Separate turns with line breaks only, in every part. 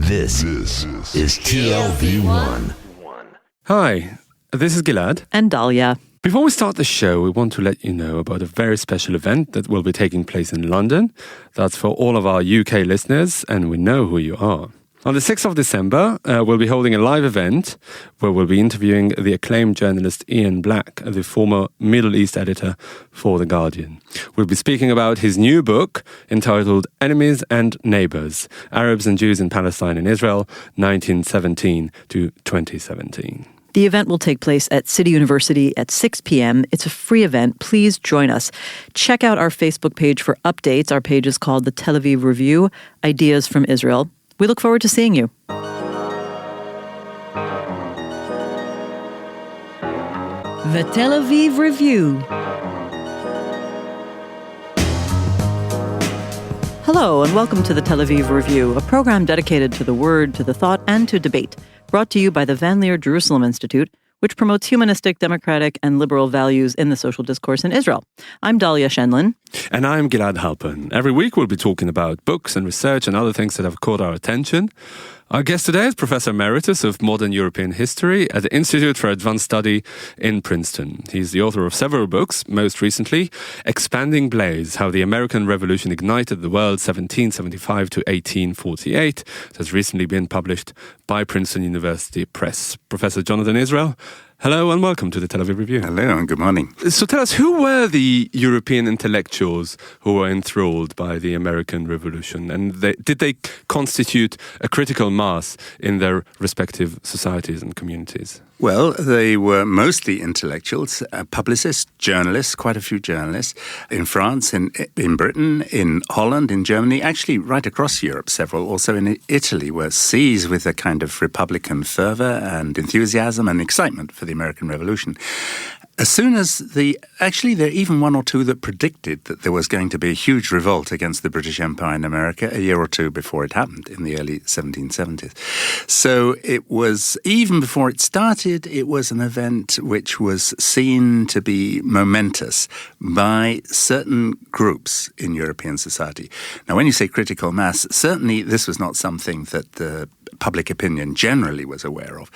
This is TLV1.
Hi, this is Gilad.
And Dahlia.
Before we start the show, we want to let you know about a very special event that will be taking place in London. That's for all of our UK listeners, and we know who you are. On the 6th of December, we'll be holding a live event where we'll be interviewing the acclaimed journalist Ian Black, the former Middle East editor for The Guardian. We'll be speaking about his new book entitled Enemies and Neighbours, Arabs and Jews in Palestine and Israel, 1917 to 2017.
The event will take place at City University at 6 p.m. It's a free event. Please join us. Check out our Facebook page for updates. Our page is called the Tel Aviv Review, Ideas from Israel. We look forward to seeing you. The Tel Aviv Review. Hello, and welcome to the Tel Aviv Review, a program dedicated to the word, to the thought, and to debate, brought to you by the Van Leer Jerusalem Institute, which promotes humanistic, democratic, and liberal values in the social discourse in Israel. I'm Dahlia Shenlin.
And I'm Gilad Halpern. Every week we'll be talking about books and research and other things that have caught our attention. Our guest today is Professor Emeritus of Modern European History at the Institute for Advanced Study in Princeton. He's the author of several books, most recently, Expanding Blaze, How the American Revolution Ignited the World 1775 to 1848. It has recently been published by Princeton University Press. Professor Jonathan Israel, hello and welcome to the Tel Aviv Review.
Hello and good morning.
So tell us, who were the European intellectuals who were enthralled by the American Revolution? And did they constitute a critical mass in their respective societies and communities?
Well, they were mostly intellectuals, publicists, journalists, quite a few journalists, in France, in Britain, in Holland, in Germany, actually right across Europe, several, also in Italy, were seized with a kind of Republican fervour and enthusiasm and excitement for the American Revolution. As soon as actually there are even one or two that predicted that there was going to be a huge revolt against the British Empire in America a year or two before it happened in the early 1770s. So it was, even before it started, it was an event which was seen to be momentous by certain groups in European society. Now, when you say critical mass, certainly this was not something that the public opinion generally was aware of.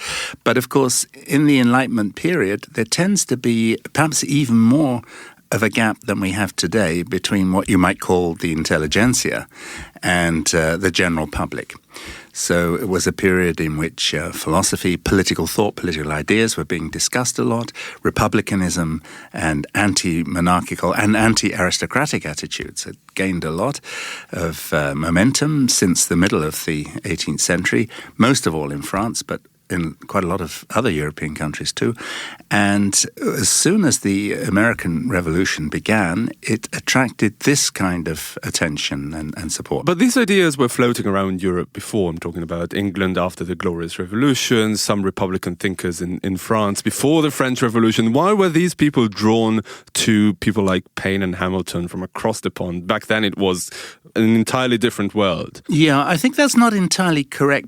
But of course, in the Enlightenment period, there tends to be perhaps even more of a gap than we have today between what you might call the intelligentsia and the general public. So it was a period in which philosophy, political thought, political ideas were being discussed a lot. Republicanism and anti-monarchical and anti-aristocratic attitudes had gained a lot of momentum since the middle of the 18th century, most of all in France, but in quite a lot of other European countries too. And as soon as the American Revolution began, it attracted this kind of attention and support.
But these ideas were floating around Europe before. I'm talking about England after the Glorious Revolution, some Republican thinkers in France before the French Revolution. Why were these people drawn to people like Paine and Hamilton from across the pond? Back then it was an entirely different world.
Yeah, I think that's not entirely correct.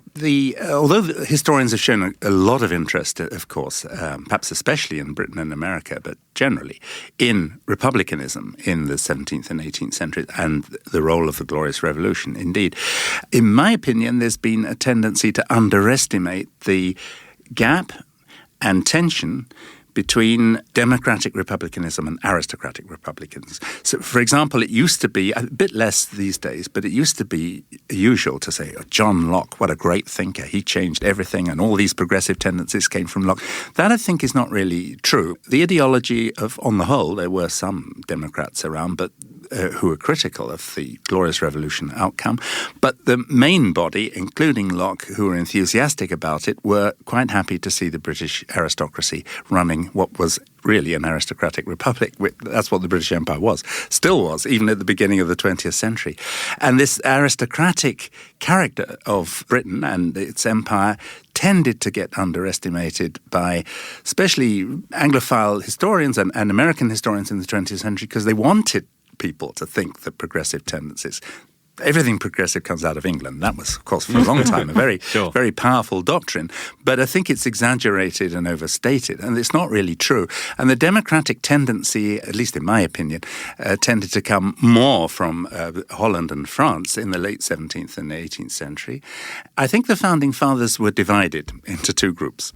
Although the historians have shown a lot of interest, of course, perhaps especially in Britain and America, but generally in republicanism in the 17th and 18th centuries and the role of the Glorious Revolution, indeed. In my opinion, there's been a tendency to underestimate the gap and tension between democratic republicanism and aristocratic republicanism. So, for example, it used to be, a bit less these days, but it used to be usual to say, oh, John Locke, what a great thinker. He changed everything and all these progressive tendencies came from Locke. That, I think, is not really true. The ideology of, on the whole, there were some Democrats around, but who were critical of the Glorious Revolution outcome. But the main body, including Locke, who were enthusiastic about it, were quite happy to see the British aristocracy running what was really an aristocratic republic. That's what the British Empire was, still was, even at the beginning of the 20th century. And this aristocratic character of Britain and its empire tended to get underestimated by especially Anglophile historians and American historians in the 20th century because they wanted people to think that progressive tendencies everything progressive comes out of England. That was, of course, for a long time a very, very powerful doctrine. But I think it's exaggerated and overstated, and it's not really true. And the democratic tendency, at least in my opinion, tended to come more from Holland and France in the late 17th and 18th century. I think the Founding Fathers were divided into two groups.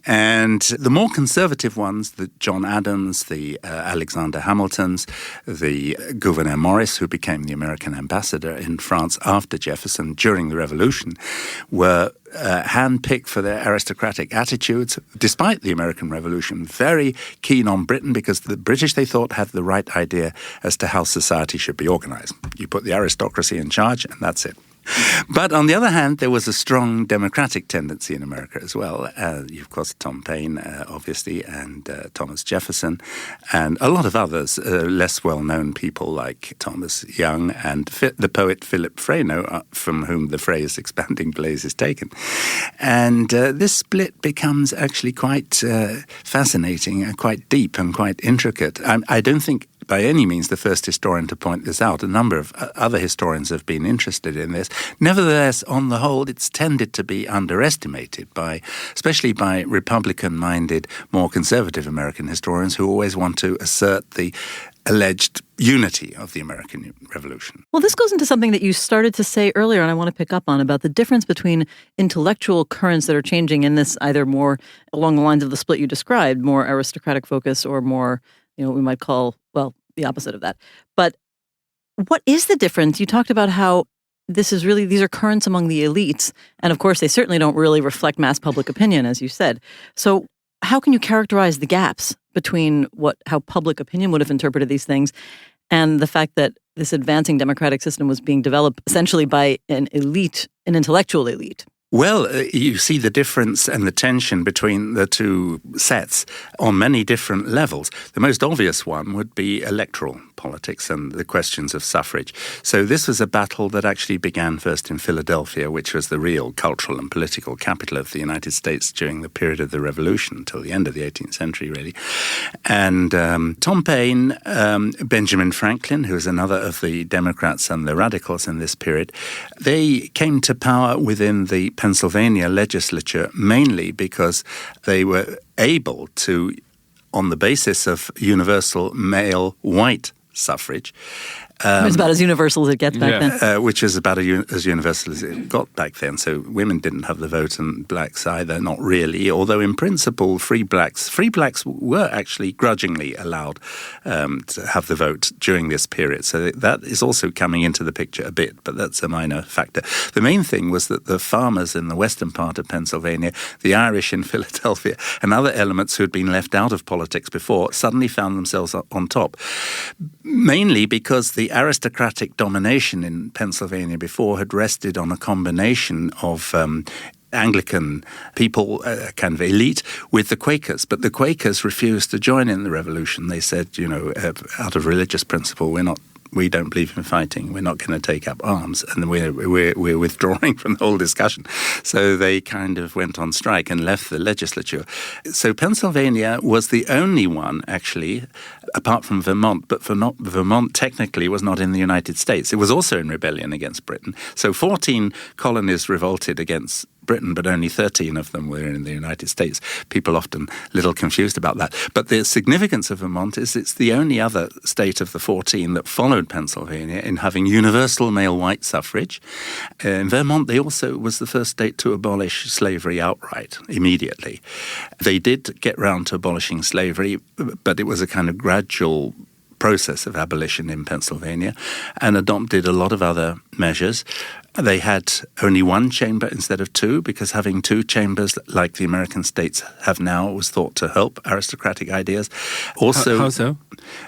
And the more conservative ones, the John Adams, the Alexander Hamiltons, the Gouverneur Morris, who became the American ambassador in France after Jefferson during the Revolution, were handpicked for their aristocratic attitudes, despite the American Revolution, very keen on Britain because the British, they thought, had the right idea as to how society should be organized. You put the aristocracy in charge, and that's it. But on the other hand, there was a strong democratic tendency in America as well. Of course, Tom Paine, obviously, and Thomas Jefferson, and a lot of others, less well-known people like Thomas Young and the poet Philip Freyno, from whom the phrase expanding blaze is taken. And this split becomes actually quite fascinating and quite deep and quite intricate. I don't think by any means the first historian to point this out. A number of other historians have been interested in this. Nevertheless, on the whole, it's tended to be underestimated especially by Republican-minded, more conservative American historians who always want to assert the alleged unity of the American Revolution.
Well, this goes into something that you started to say earlier, and I want to pick up on, about the difference between intellectual currents that are changing in this, either more along the lines of the split you described, more aristocratic focus, or more, what we might call, well, the opposite of that. But what is the difference? You talked about how these are currents among the elites, and of course they certainly don't really reflect mass public opinion, as you said. So how can you characterize the gaps between how public opinion would have interpreted these things and the fact that this advancing democratic system was being developed essentially by an intellectual elite?
Well, you see the difference and the tension between the two sets on many different levels. The most obvious one would be electoral politics and the questions of suffrage. So this was a battle that actually began first in Philadelphia, which was the real cultural and political capital of the United States during the period of the Revolution until the end of the 18th century, really. And Tom Paine, Benjamin Franklin, who was another of the Democrats and the radicals in this period, they came to power within the Pennsylvania legislature mainly because they were able to, on the basis of universal male white suffrage.
It was about as universal as it gets back then.
Which is about as universal as it got back then. So women didn't have the vote and blacks either, not really. Although in principle, free blacks were actually grudgingly allowed to have the vote during this period. So that is also coming into the picture a bit, but that's a minor factor. The main thing was that the farmers in the western part of Pennsylvania, the Irish in Philadelphia, and other elements who had been left out of politics before suddenly found themselves on top. Mainly because the aristocratic domination in Pennsylvania before had rested on a combination of Anglican people, kind of elite, with the Quakers. But the Quakers refused to join in the revolution. They said, out of religious principle, we don't believe in fighting. We're not going to take up arms, and we're withdrawing from the whole discussion. So they kind of went on strike and left the legislature. So Pennsylvania was the only one, actually, apart from Vermont, but Vermont technically was not in the United States. It was also in rebellion against Britain. So 14 colonies revolted against Britain, but only 13 of them were in the United States. People often a little confused about that. But the significance of Vermont is it's the only other state of the 14 that followed Pennsylvania in having universal male white suffrage. In Vermont, they also was the first state to abolish slavery outright, immediately. They did get round to abolishing slavery, but it was a kind of gradual process of abolition in Pennsylvania, and adopted a lot of other measures. They had only one chamber instead of two, because having two chambers, like the American states have now, was thought to help aristocratic ideas. Also,
how so?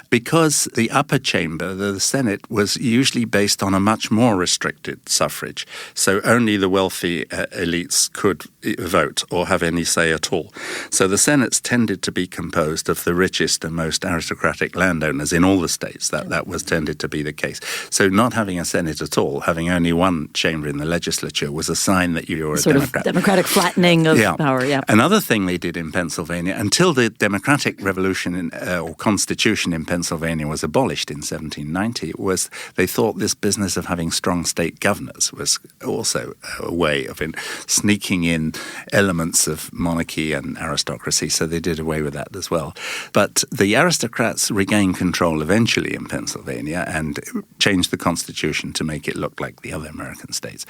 Because the upper chamber, the Senate, was usually based on a much more restricted suffrage. So only the wealthy elites could vote or have any say at all. So the Senates tended to be composed of the richest and most aristocratic landowners in all the states. That was tended to be the case. So not having a Senate at all, having only one chamber in the legislature was a sign that you were a
sort
Democrat.
of democratic flattening of power,
Another thing they did in Pennsylvania, until the Democratic Revolution or Constitution in Pennsylvania was abolished in 1790, was they thought this business of having strong state governors was also a way of sneaking in elements of monarchy and aristocracy, so they did away with that as well. But the aristocrats regained control eventually in Pennsylvania and changed the Constitution to make it look like the other American states.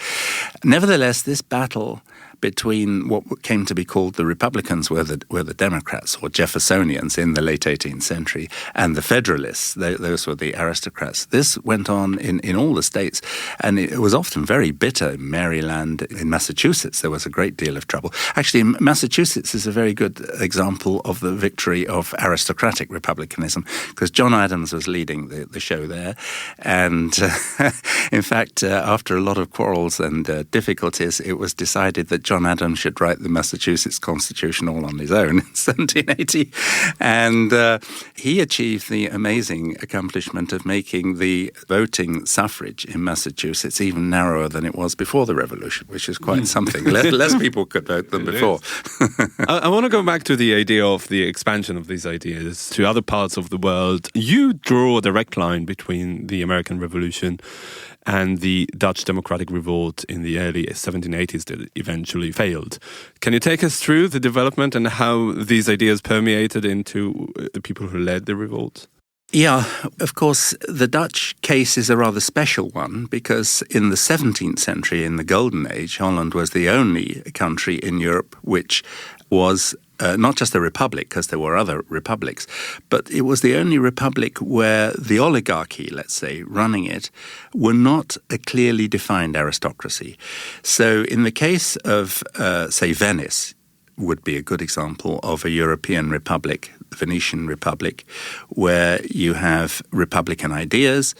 Nevertheless, this battle between what came to be called the Republicans were the Democrats or Jeffersonians in the late 18th century, and the Federalists, those were the aristocrats. This went on in all the states, and it was often very bitter. In Maryland, in Massachusetts, there was a great deal of trouble. Actually, Massachusetts is a very good example of the victory of aristocratic republicanism, because John Adams was leading the show there, and in fact, after a lot of quarrels and difficulties, it was decided that John Adams should write the Massachusetts Constitution all on his own in 1780. And he achieved the amazing accomplishment of making the voting suffrage in Massachusetts even narrower than it was before the Revolution, which is quite something. Less people could vote than before.
I want to go back to the idea of the expansion of these ideas to other parts of the world. You draw a direct line between the American Revolution and the Dutch Democratic Revolt in the early 1780s that eventually failed. Can you take us through the development and how these ideas permeated into the people who led the revolt?
Yeah, of course, the Dutch case is a rather special one because in the 17th century, in the Golden Age, Holland was the only country in Europe which was not just a republic, because there were other republics, but it was the only republic where the oligarchy, let's say, running it, were not a clearly defined aristocracy. So in the case of, say, Venice, would be a good example of a European republic, the Venetian Republic, where you have republican ideas,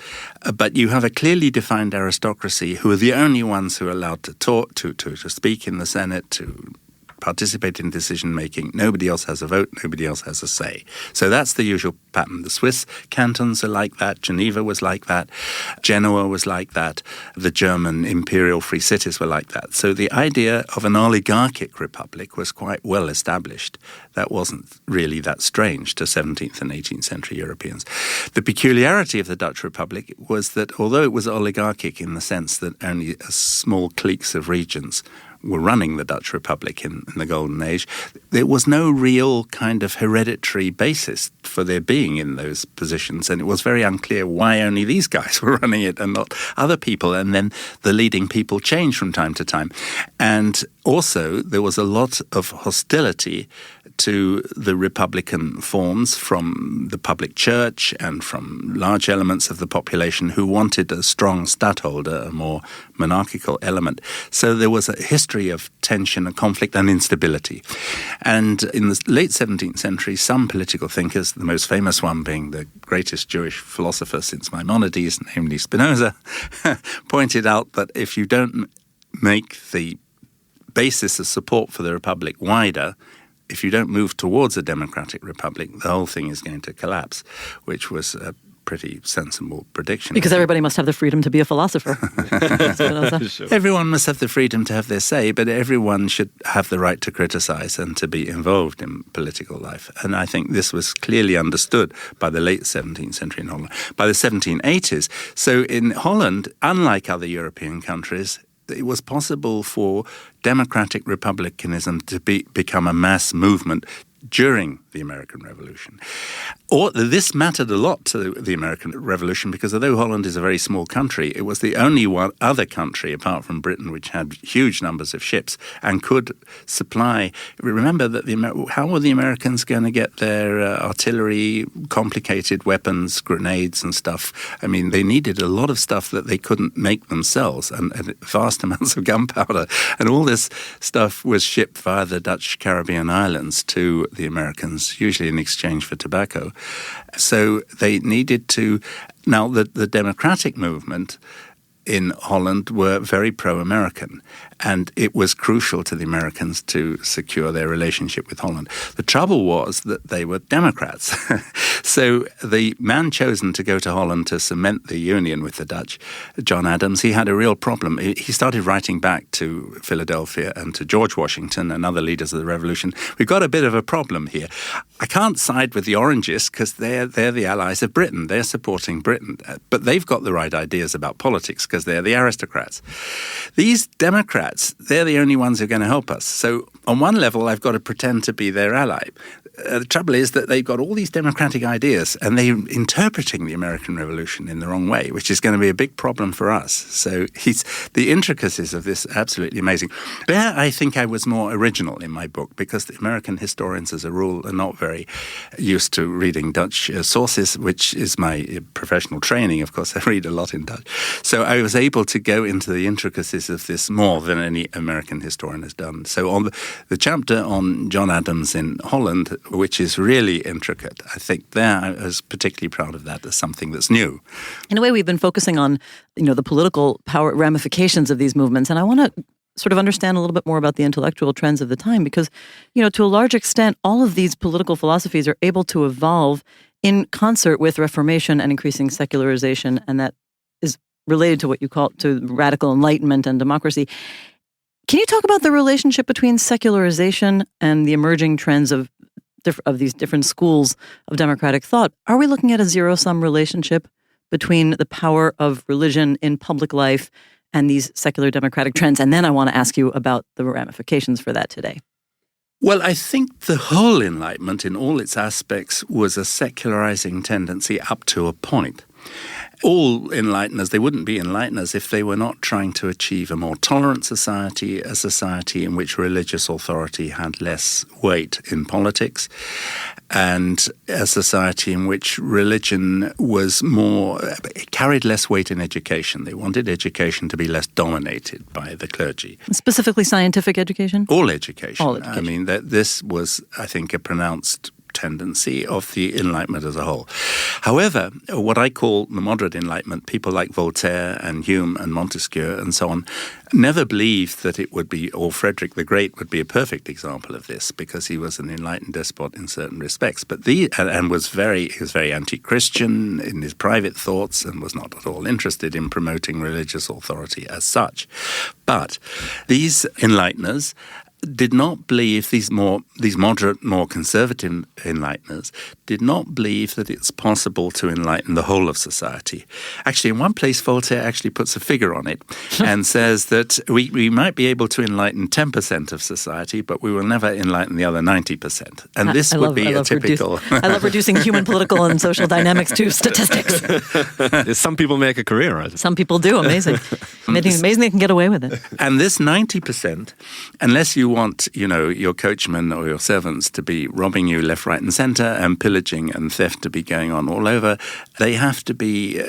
but you have a clearly defined aristocracy who are the only ones who are allowed to talk, to speak in the Senate, to participate in decision-making. Nobody else has a vote. Nobody else has a say. So that's the usual pattern. The Swiss cantons are like that. Geneva was like that. Genoa was like that. The German imperial free cities were like that. So the idea of an oligarchic republic was quite well established. That wasn't really that strange to 17th and 18th century Europeans. The peculiarity of the Dutch Republic was that although it was oligarchic in the sense that only a small cliques of regents were running the Dutch Republic in the Golden Age, there was no real kind of hereditary basis for their being in those positions, and it was very unclear why only these guys were running it and not other people, and then the leading people changed from time to time. And also, there was a lot of hostility to the republican forms from the public church and from large elements of the population who wanted a strong stadtholder, a more monarchical element. So there was a history of tension and conflict and instability. And in the late 17th century, some political thinkers, the most famous one being the greatest Jewish philosopher since Maimonides, namely Spinoza, pointed out that if you don't make the basis of support for the republic wider, if you don't move towards a democratic republic, the whole thing is going to collapse, which was a pretty sensible prediction.
Because everybody must have the freedom to be a philosopher.
Sure.
Everyone must have the freedom to have their say, but everyone should have the right to criticize and to be involved in political life. And I think this was clearly understood by the late 17th century in Holland. By the 1780s, so in Holland, unlike other European countries, it was possible for democratic republicanism to become a mass movement during the American Revolution. This mattered a lot to the American Revolution because although Holland is a very small country, it was the only one other country apart from Britain which had huge numbers of ships and could supply. Remember that how were the Americans going to get their artillery, complicated weapons, grenades and stuff? I mean, they needed a lot of stuff that they couldn't make themselves and vast amounts of gunpowder. And all this stuff was shipped via the Dutch Caribbean islands to the Americans, usually in exchange for tobacco. So they needed to... Now, the democratic movement in Holland were very pro-American, and it was crucial to the Americans to secure their relationship with Holland. The trouble was that they were Democrats. So the man chosen to go to Holland to cement the union with the Dutch, John Adams, he had a real problem. He started writing back to Philadelphia and to George Washington and other leaders of the revolution. We've got a bit of a problem here. I can't side with the Orangists because they're the allies of Britain. They're supporting Britain. But they've got the right ideas about politics because they're the aristocrats. These Democrats, they're the only ones who are going to help us. So on one level, I've got to pretend to be their ally. The trouble is that they've got all these democratic ideas and they're interpreting the American Revolution in the wrong way, which is going to be a big problem for us. So the intricacies of this are absolutely amazing. There, I think I was more original in my book because the American historians, as a rule, are not very used to reading Dutch sources, which is my professional training. Of course, I read a lot in Dutch. So I was able to go into the intricacies of this more than any American historian has done. So on the chapter on John Adams in Holland, which is really intricate, I think there I was particularly proud of that as something that's new.
In a way, we've been focusing on, the political power ramifications of these movements, and I want to sort of understand a little bit more about the intellectual trends of the time because, to a large extent, all of these political philosophies are able to evolve in concert with Reformation and increasing secularization, and that is related to what you call to radical enlightenment and democracy. Can you talk about the relationship between secularization and the emerging trends of these different schools of democratic thought? Are we looking at a zero-sum relationship between the power of religion in public life and these secular democratic trends? And then I want to ask you about the ramifications for that today.
Well, I think the whole Enlightenment in all its aspects was a secularizing tendency up to a point. All enlighteners, they wouldn't be enlighteners if they were not trying to achieve a more tolerant society, a society in which religious authority had less weight in politics, and a society in which religion was it carried less weight in education. They wanted education to be less dominated by the clergy.
Specifically scientific education?
All education.
All education.
I mean, this was, I think, a pronounced tendency of the Enlightenment as a whole. However, what I call the moderate Enlightenment, people like Voltaire and Hume and Montesquieu and so on, never believed that it would be, or Frederick the Great would be a perfect example of this because he was an enlightened despot in certain respects, but he was very anti-Christian in his private thoughts and was not at all interested in promoting religious authority as such. But these enlighteners did not believe, these moderate, more conservative enlighteners did not believe that it's possible to enlighten the whole of society. Actually, in one place, Voltaire actually puts a figure on it and says that we might be able to enlighten 10% of society, but we will never enlighten the other 90%. And this would be a typical...
I love reducing human political and social dynamics to statistics.
Some people make a career out of it.
Some people do. Amazing. Amazing they can get away with it.
And this 90%, unless you want, your coachmen or your servants to be robbing you left, right, and centre, and pillaging and theft to be going on all over, they have to be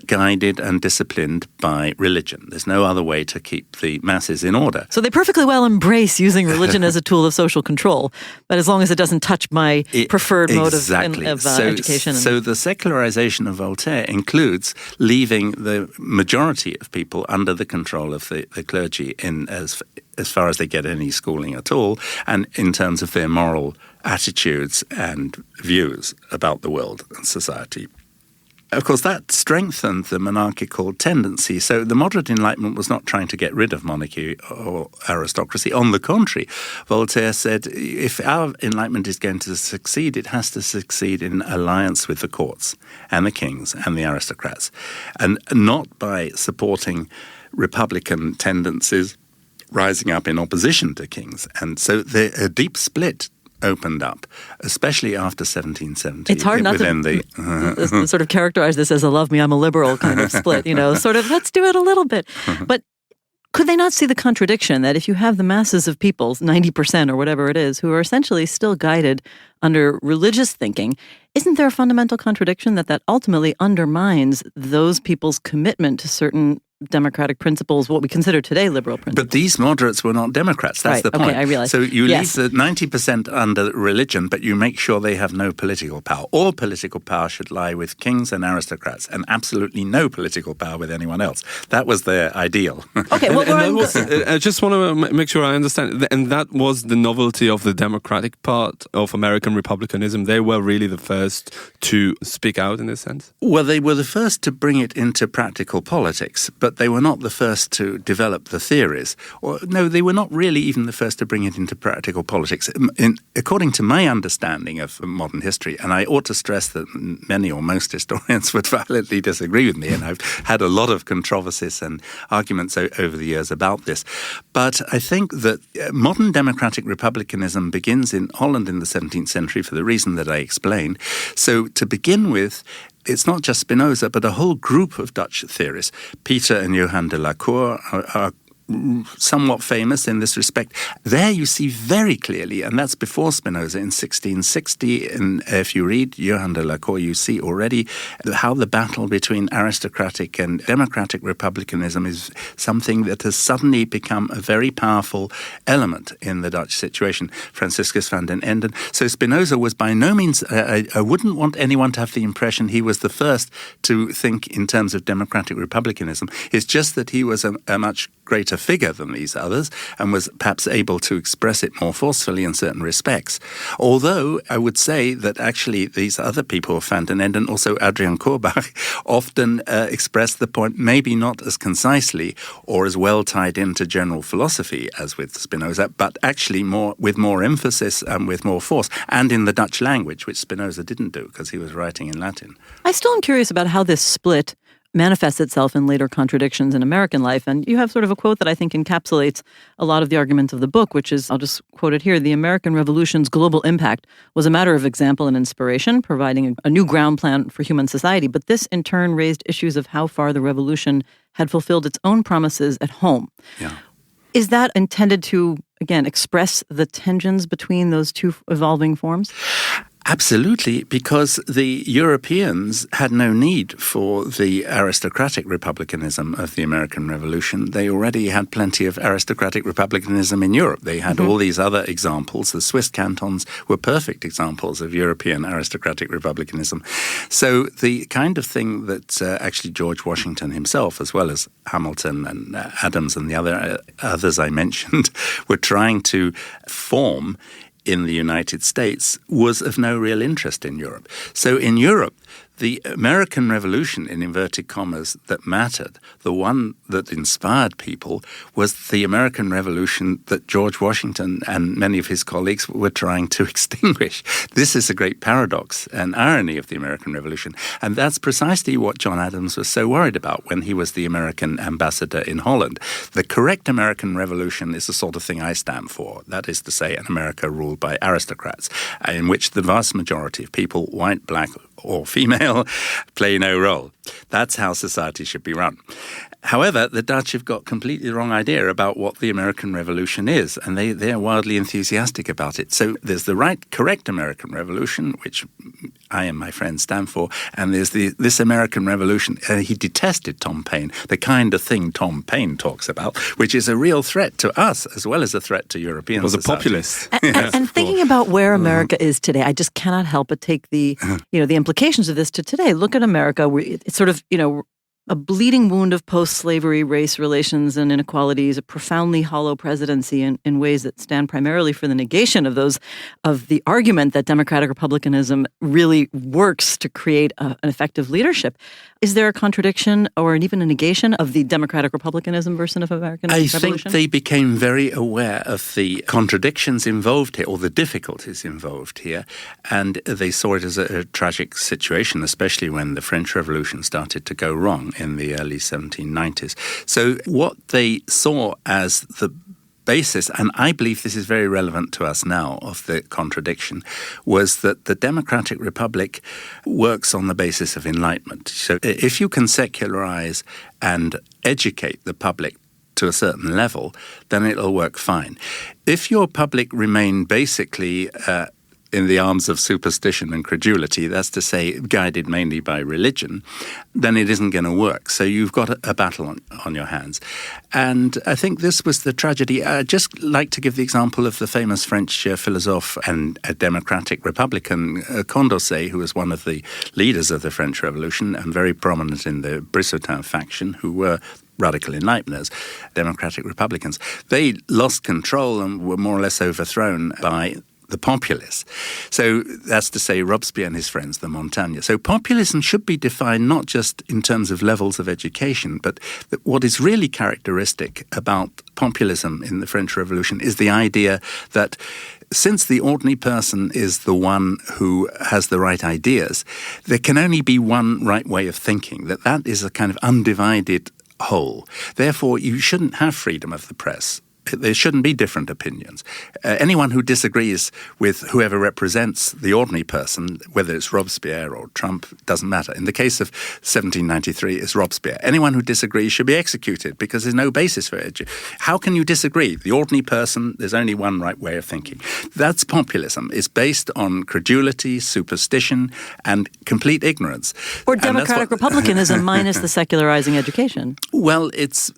guided and disciplined by religion. There's no other way to keep the masses in order.
So they perfectly well embrace using religion as a tool of social control, but as long as it doesn't touch my preferred mode of education.
So the secularization of Voltaire includes leaving the majority of people under the control of the clergy in as far as they get any schooling at all, and in terms of their moral attitudes and views about the world and society. Of course, that strengthened the monarchical tendency. So the moderate Enlightenment was not trying to get rid of monarchy or aristocracy. On the contrary, Voltaire said, if our Enlightenment is going to succeed, it has to succeed in alliance with the courts and the kings and the aristocrats, and not by supporting republican tendencies rising up in opposition to kings. And so a deep split opened up, especially after 1770.
It's hard not to sort of characterize this as a love me, I'm a liberal kind of split, sort of let's do it a little bit. But could they not see the contradiction that if you have the masses of people, 90% or whatever it is, who are essentially still guided under religious thinking, isn't there a fundamental contradiction that ultimately undermines those people's commitment to certain democratic principles, what we consider today liberal principles.
But these moderates were not Democrats. That's
right.
the point.
Okay, I realize.
So you
yes.
leave the 90% under religion, but you make sure they have no political power. All political power should lie with kings and aristocrats, and absolutely no political power with anyone else. That was their ideal.
Okay, well,
I just want to make sure I understand. And that was the novelty of the democratic part of American republicanism. They were really the first to speak out in this sense?
Well, they were the first to bring it into practical politics, but they were not the first to develop the theories. No, they were not really even the first to bring it into practical politics. According to my understanding of modern history, and I ought to stress that many or most historians would violently disagree with me, and I've had a lot of controversies and arguments over the years about this. But I think that modern democratic republicanism begins in Holland in the 17th century for the reason that I explained. So to begin with, it's not just Spinoza, but a whole group of Dutch theorists. Peter and Johan de la Cour are somewhat famous in this respect. There you see very clearly, and that's before Spinoza in 1660, and if you read Johan de la Cour, you see already how the battle between aristocratic and democratic republicanism is something that has suddenly become a very powerful element in the Dutch situation. Franciscus van den Enden. So Spinoza was by no means, I wouldn't want anyone to have the impression he was the first to think in terms of democratic republicanism. It's just that he was a much greater figure than these others and was perhaps able to express it more forcefully in certain respects. Although I would say that actually these other people, Van den Enden, also Adrian Korbach, often expressed the point maybe not as concisely or as well tied into general philosophy as with Spinoza, but actually with more emphasis and with more force, and in the Dutch language, which Spinoza didn't do because he was writing in Latin.
I still am curious about how this split manifests itself in later contradictions in American life. And you have sort of a quote that I think encapsulates a lot of the arguments of the book, which is, I'll just quote it here, "The American Revolution's global impact was a matter of example and inspiration, providing a new ground plan for human society. But this in turn raised issues of how far the revolution had fulfilled its own promises at home."
Yeah.
Is that intended to, again, express the tensions between those two evolving forms?
Absolutely, because the Europeans had no need for the aristocratic republicanism of the American Revolution. They already had plenty of aristocratic republicanism in Europe. They had all these other examples. The Swiss cantons were perfect examples of European aristocratic republicanism. So the kind of thing that actually George Washington himself, as well as Hamilton and Adams and the others I mentioned, were trying to form in the United States was of no real interest in Europe. So in Europe, the American Revolution, in inverted commas, that mattered, the one that inspired people, was the American Revolution that George Washington and many of his colleagues were trying to extinguish. This is a great paradox and irony of the American Revolution. And that's precisely what John Adams was so worried about when he was the American ambassador in Holland. The correct American Revolution is the sort of thing I stand for. That is to say, an America ruled by aristocrats, in which the vast majority of people, white, black, or female, play no role. That's how society should be run. However, the Dutch have got completely the wrong idea about what the American Revolution is, and they're wildly enthusiastic about it. So there's the correct American Revolution, which I and my friends stand for, and there's this American Revolution. He detested Tom Paine, the kind of thing Tom Paine talks about, which is a real threat to us as well as a threat to European society.
Was a populist.
And thinking about where America is today, I just cannot help but take the implications of this to today. Look at America. It's sort of, a bleeding wound of post-slavery race relations and inequalities, a profoundly hollow presidency in ways that stand primarily for the negation of the argument that democratic republicanism really works to create an effective leadership. Is there a contradiction or even a negation of the democratic republicanism version of American Revolution?
I think they became very aware of the contradictions involved here, or the difficulties involved here, and they saw it as a tragic situation, especially when the French Revolution started to go wrong in the early 1790s. So what they saw as the basis, and I believe this is very relevant to us now, of the contradiction, was that the democratic republic works on the basis of enlightenment. So if you can secularize and educate the public to a certain level, then it'll work fine. If your public remain basically in the arms of superstition and credulity, that's to say, guided mainly by religion, then it isn't going to work. So you've got a battle on your hands. And I think this was the tragedy. I'd just like to give the example of the famous French philosopher and a democratic Republican, Condorcet, who was one of the leaders of the French Revolution and very prominent in the Brissotin faction, who were radical enlighteners, democratic Republicans. They lost control and were more or less overthrown by the populists. So that's to say Robespierre and his friends, the Montagnards. So populism should be defined not just in terms of levels of education, but what is really characteristic about populism in the French Revolution is the idea that since the ordinary person is the one who has the right ideas, there can only be one right way of thinking, that is a kind of undivided whole. Therefore, you shouldn't have freedom of the press. There shouldn't be different opinions. Anyone who disagrees with whoever represents the ordinary person, whether it's Robespierre or Trump, doesn't matter. In the case of 1793, it's Robespierre. Anyone who disagrees should be executed because there's no basis for it. How can you disagree? The ordinary person, there's only one right way of thinking. That's populism. It's based on credulity, superstition, and complete ignorance.
Or democratic republicanism minus the secularizing education.
Well, it's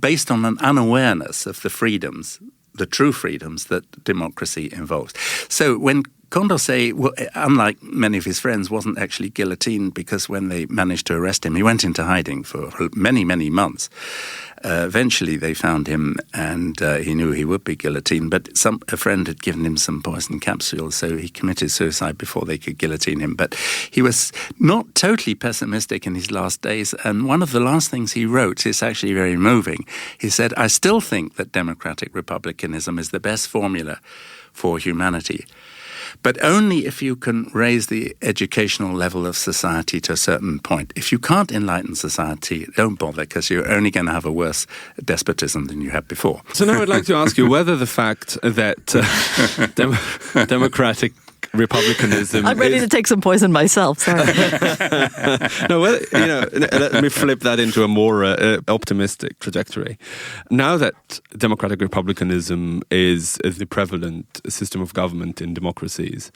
based on an unawareness of the freedoms, the true freedoms that democracy involves. So when Condorcet, unlike many of his friends, wasn't actually guillotined because when they managed to arrest him, he went into hiding for many, many months. Eventually they found him and he knew he would be guillotined, but a friend had given him some poison capsules, so he committed suicide before they could guillotine him. But he was not totally pessimistic in his last days, and one of the last things he wrote is actually very moving. He said, "I still think that democratic republicanism is the best formula for humanity, but only if you can raise the educational level of society to a certain point. If you can't enlighten society, don't bother, because you're only going to have a worse despotism than you had before."
So now I'd like to ask you whether the fact that democratic republicanism
I'm ready to take some poison myself, sorry.
No, well, let me flip that into a more optimistic trajectory. Now that democratic republicanism is the prevalent system of government in democracies,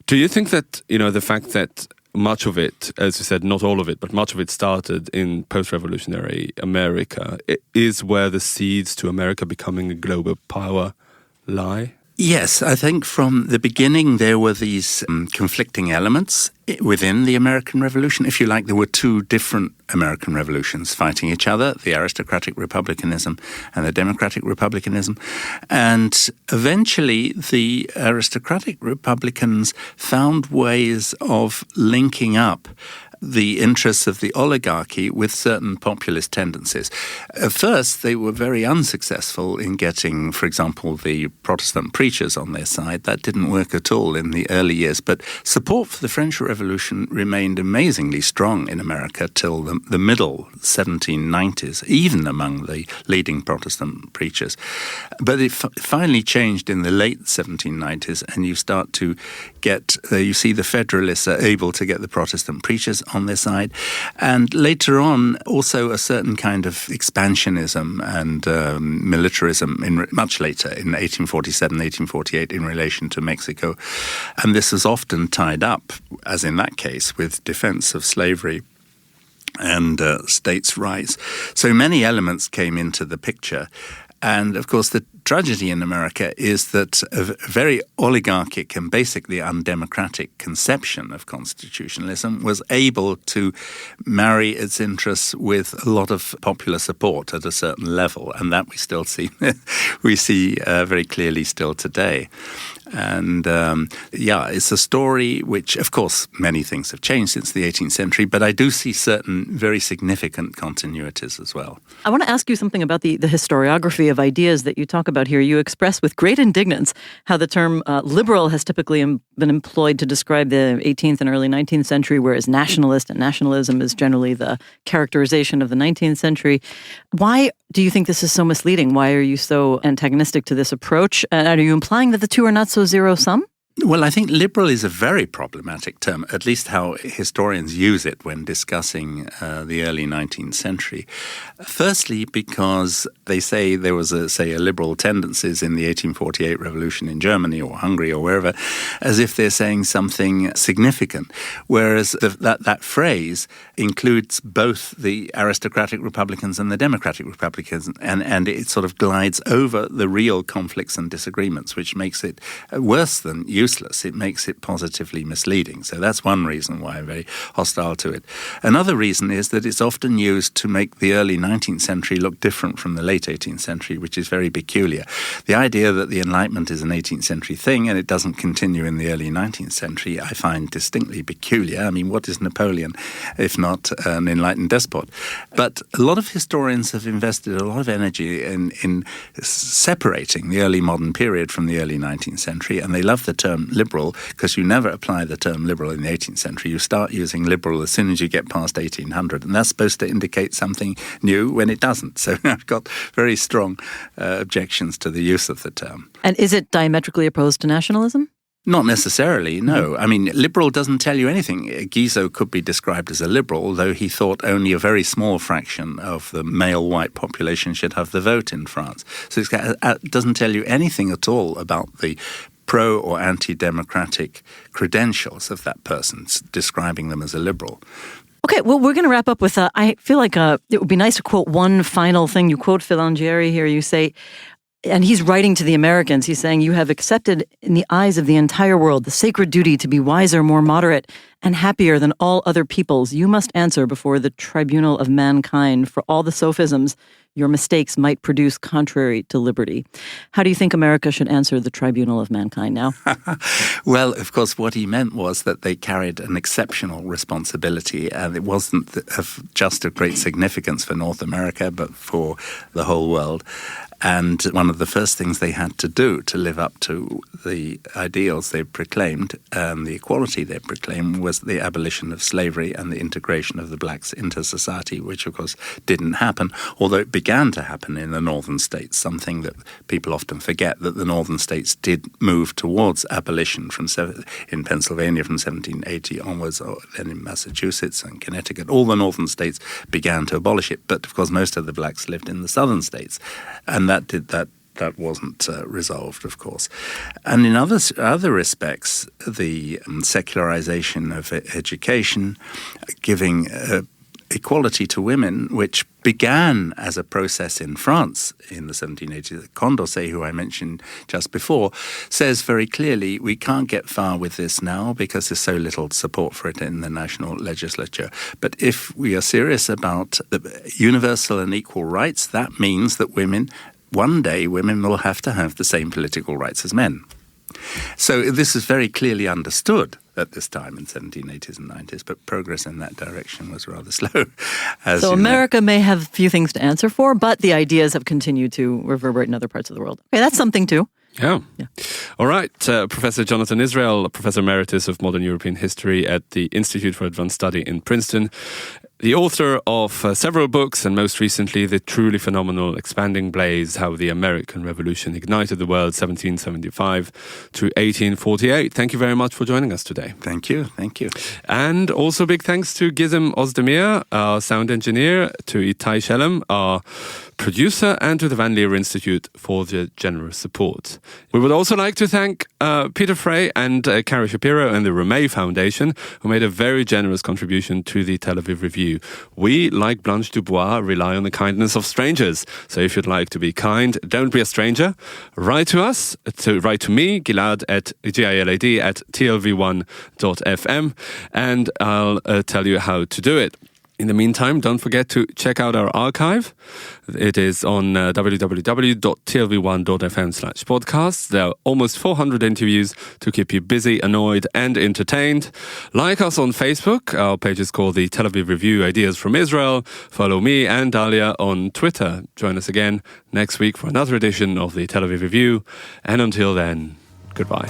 do you think that, the fact that much of it, as you said, not all of it, but much of it started in post-revolutionary America, is where the seeds to America becoming a global power lie?
Yes, I think from the beginning there were these conflicting elements within the American Revolution. If you like, there were two different American revolutions fighting each other, the aristocratic republicanism and the democratic republicanism. And eventually the aristocratic republicans found ways of linking up the interests of the oligarchy with certain populist tendencies. At first, they were very unsuccessful in getting, for example, the Protestant preachers on their side. That didn't work at all in the early years. But support for the French Revolution remained amazingly strong in America till the middle 1790s, even among the leading Protestant preachers. But it finally changed in the late 1790s, and you start to get, you see the Federalists are able to get the Protestant preachers on their side. And later on, also a certain kind of expansionism and militarism, much later, in 1847, 1848, in relation to Mexico. And this is often tied up, as in that case, with defense of slavery and states' rights. So many elements came into the picture. And, of course, the tragedy in America is that a very oligarchic and basically undemocratic conception of constitutionalism was able to marry its interests with a lot of popular support at a certain level. And that we still see, very clearly still today. And, it's a story which, of course, many things have changed since the 18th century, but I do see certain very significant continuities as well.
I want to ask you something about the historiography of ideas that you talk about here. You express with great indignance how the term liberal has typically been employed to describe the 18th and early 19th century, whereas nationalist and nationalism is generally the characterization of the 19th century. Why do you think this is so misleading? Why are you so antagonistic to this approach? And are you implying that the two are not so zero-sum?
Well, I think liberal is a very problematic term, at least how historians use it when discussing the early 19th century. Firstly, because they say there was, a liberal tendencies in the 1848 revolution in Germany or Hungary or wherever, as if they're saying something significant, whereas that phrase includes both the aristocratic Republicans and the democratic Republicans, and it sort of glides over the real conflicts and disagreements, which makes it worse than useless. It makes it positively misleading. So that's one reason why I'm very hostile to it. Another reason is that it's often used to make the early 19th century look different from the late 18th century, which is very peculiar. The idea that the Enlightenment is an 18th century thing and it doesn't continue in the early 19th century, I find distinctly peculiar. I mean, what is Napoleon if not an enlightened despot? But a lot of historians have invested a lot of energy in separating the early modern period from the early 19th century, and they love the term liberal because you never apply the term liberal in the 18th century. You start using liberal as soon as you get past 1800, and that's supposed to indicate something new when it doesn't. So I've got very strong objections to the use of the term.
And is it diametrically opposed to nationalism?
Not necessarily, no. I mean, liberal doesn't tell you anything. Guizot could be described as a liberal, though he thought only a very small fraction of the male white population should have the vote in France. So it doesn't tell you anything at all about the pro- or anti-democratic credentials of that person, describing them as a liberal.
Okay, well, we're going to wrap up with, I feel like it would be nice to quote one final thing. You quote Filangieri here. You say, and he's writing to the Americans, he's saying, "You have accepted in the eyes of the entire world the sacred duty to be wiser, more moderate, and happier than all other peoples. You must answer before the tribunal of mankind for all the sophisms your mistakes might produce contrary to liberty." How do you think America should answer the tribunal of mankind now?
Well, of course, what he meant was that they carried an exceptional responsibility, and it wasn't of just of great significance for North America, but for the whole world. And one of the first things they had to do to live up to the ideals they proclaimed and the equality they proclaimed was the abolition of slavery and the integration of the blacks into society, which, of course, didn't happen, although it began to happen in the northern states, something that people often forget, that the northern states did move towards abolition in Pennsylvania from 1780 onwards, or then in Massachusetts and Connecticut. All the northern states began to abolish it, but, of course, most of the blacks lived in the southern states. And that wasn't resolved, of course. And in other respects, the secularization of education, giving equality to women, which began as a process in France in the 1780s. Condorcet, who I mentioned just before, says very clearly we can't get far with this now because there's so little support for it in the national legislature. But if we are serious about the universal and equal rights, that means that one day women will have to have the same political rights as men. So this is very clearly understood at this time in 1780s and 90s, but progress in that direction was rather slow.
So America may have a few things to answer for, but the ideas have continued to reverberate in other parts of the world. Okay, that's something too.
Yeah. All right. Professor Jonathan Israel, Professor Emeritus of Modern European History at the Institute for Advanced Study in Princeton, the author of several books, and most recently the truly phenomenal Expanding Blaze, How the American Revolution Ignited the World, 1775 to 1848. Thank you very much for joining us today.
Thank you.
And also big thanks to Gizem Ozdemir, our sound engineer, to Itai Shelem, our producer, and to the Van Leer Institute for their generous support. We would also like to thank Peter Frey and Carrie Shapiro and the Romay Foundation, who made a very generous contribution to the Tel Aviv Review. We, like Blanche Dubois, rely on the kindness of strangers. So if you'd like to be kind, don't be a stranger. Write to us, write to me, Gilad at tlv1.fm, and I'll tell you how to do it. In the meantime, don't forget to check out our archive. It is on www.tlv1.fm/podcasts. There are almost 400 interviews to keep you busy, annoyed, and entertained. Like us on Facebook. Our page is called the Tel Aviv Review Ideas from Israel. Follow me and Dalia on Twitter. Join us again next week for another edition of the Tel Aviv Review. And until then, goodbye.